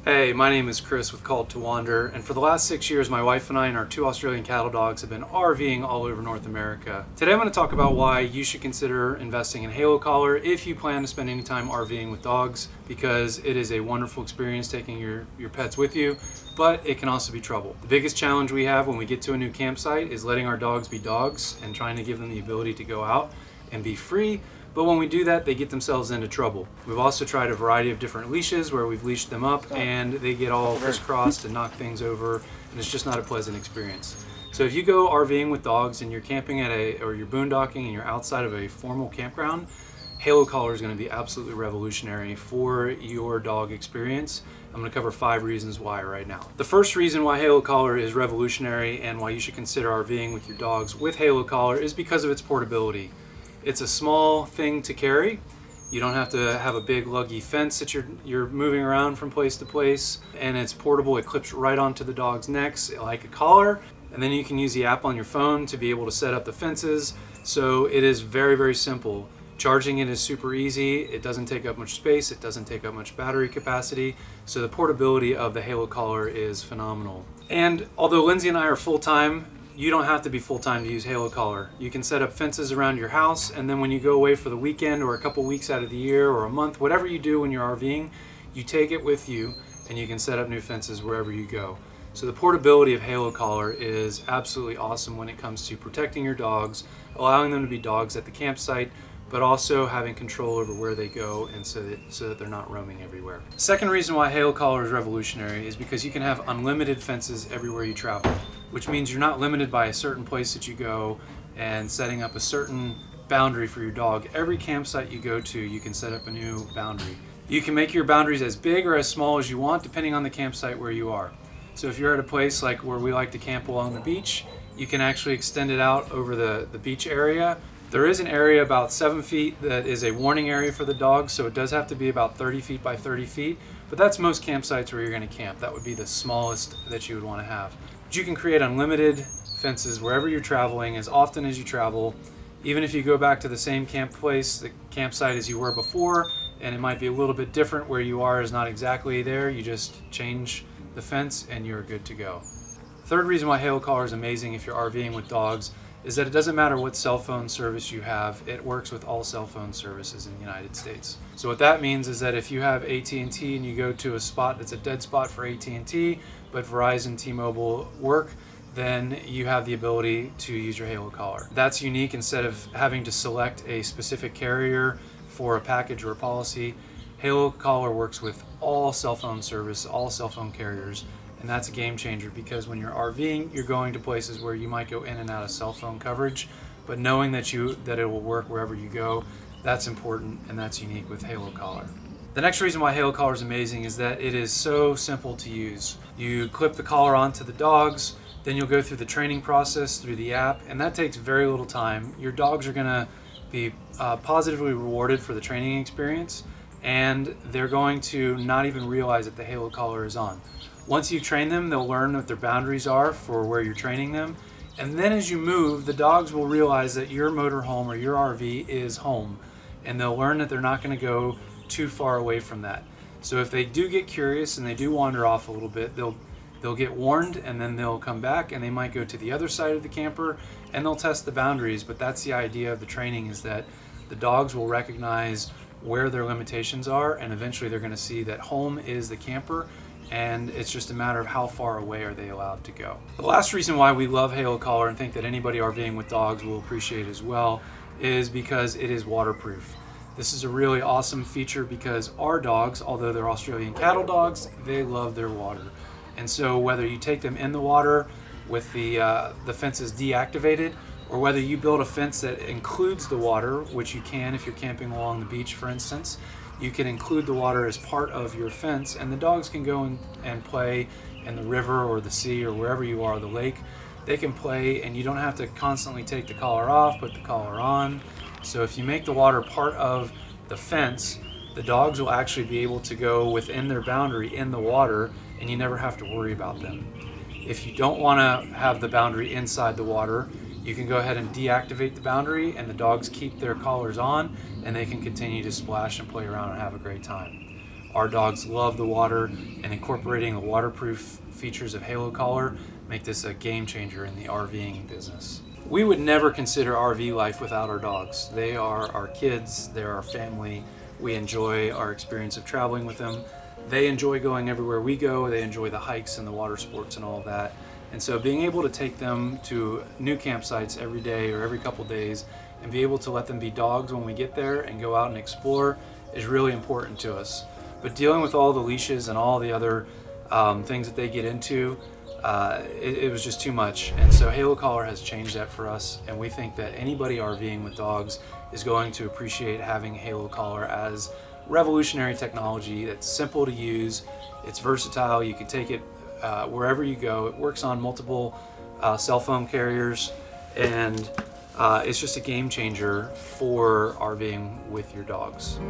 Hey, my name is Chris with Called to Wander, and for the last 6 years, my wife and I and our 2 Australian cattle dogs have been RVing all over North America. Today I'm going to talk about why you should consider investing in Halo Collar if you plan to spend any time RVing with dogs, because it is a wonderful experience taking your pets with you, but it can also be trouble. The biggest challenge we have when we get to a new campsite is letting our dogs be dogs and trying to give them the ability to go out and be free. But when we do that, they get themselves into trouble. We've also tried a variety of different leashes where we've leashed them up and they get all crisscrossed and knock things over, and it's just not a pleasant experience. So if you go RVing with dogs and you're camping or you're boondocking and you're outside of a formal campground, Halo Collar is going to be absolutely revolutionary for your dog experience. I'm going to cover 5 reasons why right now. The first reason why Halo Collar is revolutionary and why you should consider RVing with your dogs with Halo Collar is because of its portability. It's a small thing to carry. You don't have to have a big luggy fence that you're moving around from place to place, and it's portable. It clips right onto the dog's necks like a collar, and then you can use the app on your phone to be able to set up the fences. So it is very, very simple. Charging it is super easy. It doesn't take up much space. It doesn't take up much battery capacity. So the portability of the Halo Collar is phenomenal. And although Lindsay and I are full-time, you don't have to be full-time to use Halo Collar. You can set up fences around your house, and then when you go away for the weekend or a couple weeks out of the year or a month, whatever you do when you're RVing, you take it with you and you can set up new fences wherever you go. So the portability of Halo Collar is absolutely awesome when it comes to protecting your dogs, allowing them to be dogs at the campsite, but also having control over where they go and so that they're not roaming everywhere. Second reason why Halo Collar is revolutionary is because you can have unlimited fences everywhere you travel, which means you're not limited by a certain place that you go and setting up a certain boundary for your dog. Every campsite you go to, you can set up a new boundary. You can make your boundaries as big or as small as you want depending on the campsite where you are. So if you're at a place like where we like to camp along the beach, you can actually extend it out over the beach area. There is an area about 7 feet that is a warning area for the dogs, so it does have to be about 30 feet by 30 feet, but that's most campsites where you're going to camp. That would be the smallest that you would want to have. But you can create unlimited fences wherever you're traveling, as often as you travel. Even if you go back to the same the campsite as you were before, and it might be a little bit different where you are is not exactly there, you just change the fence and you're good to go. Third reason why Halo Collar is amazing if you're RVing with dogs is that it doesn't matter what cell phone service you have, it works with all cell phone services in the United States. So what that means is that if you have AT&T and you go to a spot that's a dead spot for AT&T, but Verizon, T-Mobile work, then you have the ability to use your Halo Collar. That's unique. Instead of having to select a specific carrier for a package or a policy, Halo Collar works with all cell phone service, all cell phone carriers. And that's a game changer because when you're RVing, you're going to places where you might go in and out of cell phone coverage, but knowing that it will work wherever you go, that's important, and that's unique with Halo Collar. The next reason why Halo Collar is amazing is that it is so simple to use. You clip the collar onto the dogs, then you'll go through the training process through the app, and that takes very little time. Your dogs are going to be positively rewarded for the training experience, and they're going to not even realize that the Halo Collar is on. Once you train them, they'll learn what their boundaries are for where you're training them. And then as you move, the dogs will realize that your motorhome or your RV is home. And they'll learn that they're not going to go too far away from that. So if they do get curious and they do wander off a little bit, they'll get warned and then they'll come back and they might go to the other side of the camper and they'll test the boundaries. But that's the idea of the training, is that the dogs will recognize where their limitations are, and eventually they're going to see that home is the camper, and it's just a matter of how far away are they allowed to go. The last reason why we love Halo Collar and think that anybody RVing with dogs will appreciate as well is because it is waterproof. This is a really awesome feature because our dogs, although they're Australian cattle dogs, they love their water. And so whether you take them in the water with the fences deactivated, or whether you build a fence that includes the water, which you can if you're camping along the beach, for instance, you can include the water as part of your fence, and the dogs can go and play in the river or the sea or wherever you are, the lake. They can play, and you don't have to constantly take the collar off, put the collar on. So if you make the water part of the fence, the dogs will actually be able to go within their boundary in the water, and you never have to worry about them. If you don't want to have the boundary inside the water, you can go ahead and deactivate the boundary, and the dogs keep their collars on, and they can continue to splash and play around and have a great time. Our dogs love the water, and incorporating the waterproof features of Halo Collar make this a game changer in the RVing business. We would never consider RV life without our dogs. They are our kids, they're our family. We enjoy our experience of traveling with them. They enjoy going everywhere we go. They enjoy the hikes and the water sports and all of that. And so being able to take them to new campsites every day or every couple days and be able to let them be dogs when we get there and go out and explore is really important to us. But dealing with all the leashes and all the other things that they get into, it was just too much. And so Halo Collar has changed that for us, and we think that anybody RVing with dogs is going to appreciate having Halo Collar as revolutionary technology that's simple to use, it's versatile, you can take it wherever you go. It works on multiple cell phone carriers, and it's just a game changer for RVing with your dogs.